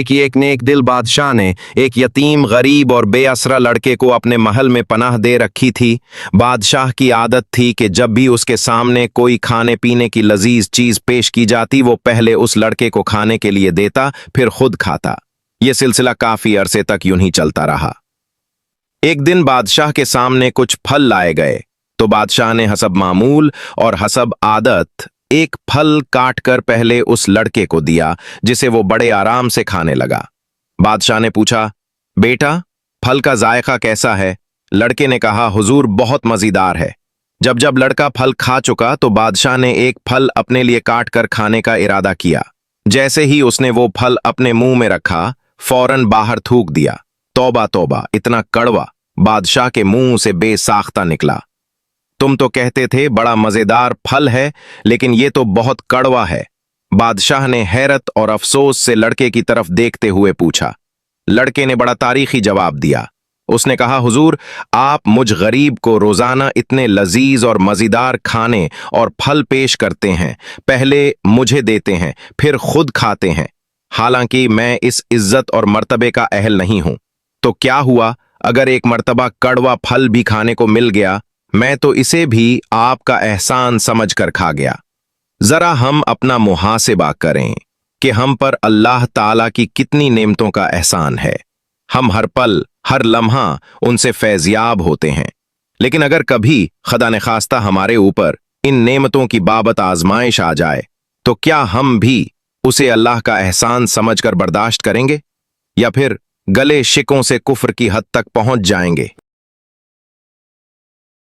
कि एक नेक दिल बादशाह ने एक यतीम गरीब और बेअसरा लड़के को अपने महल में पनाह दे रखी थी। बादशाह की आदत थी कि जब भी उसके सामने कोई खाने पीने की लजीज चीज पेश की जाती वो पहले उस लड़के को खाने के लिए देता फिर खुद खाता। यह सिलसिला काफी अरसे तक यूं ही चलता रहा। एक दिन बादशाह के सामने कुछ फल लाए गए तो बादशाह ने हसब मामूल और हसब आदत एक फल काटकर पहले उस लड़के को दिया जिसे वो बड़े आराम से खाने लगा। बादशाह ने पूछा, बेटा फल का जायका कैसा है? लड़के ने कहा, हुजूर बहुत मजेदार है। जब जब लड़का फल खा चुका तो बादशाह ने एक फल अपने लिए काट कर खाने का इरादा किया। जैसे ही उसने वो फल अपने मुंह में रखा फौरन बाहर थूक दिया। तौबा तौबा, इतना कड़वा बादशाह के मुंह से बेसाख्ता निकला। तुम तो कहते थे बड़ा मजेदार फल है, लेकिन ये तो बहुत कड़वा है। बादशाह ने हैरत और अफसोस से लड़के की तरफ देखते हुए पूछा। लड़के ने बड़ा तारीखी जवाब दिया। उसने कहा, हुजूर आप मुझ गरीब को रोजाना इतने लजीज और मजेदार खाने और फल पेश करते हैं, पहले मुझे देते हैं फिर खुद खाते हैं, हालांकि मैं इस इज्जत और मर्तबे का अहल नहीं हूं। तो क्या हुआ अगर एक मर्तबा कड़वा फल भी खाने को मिल गया? मैं तो इसे भी आपका एहसान समझकर खा गया। जरा हम अपना मुहासिबा करें कि हम पर अल्लाह ताला की कितनी नेमतों का एहसान है। हम हर पल हर लम्हा उनसे फैज़याब होते हैं, लेकिन अगर कभी खुदा ने खास्ता हमारे ऊपर इन नेमतों की बाबत आजमाइश आ जाए तो क्या हम भी उसे अल्लाह का एहसान समझकर बर्दाश्त करेंगे या फिर गले शिकों से कुफ्र की हद तक पहुंच जाएंगे?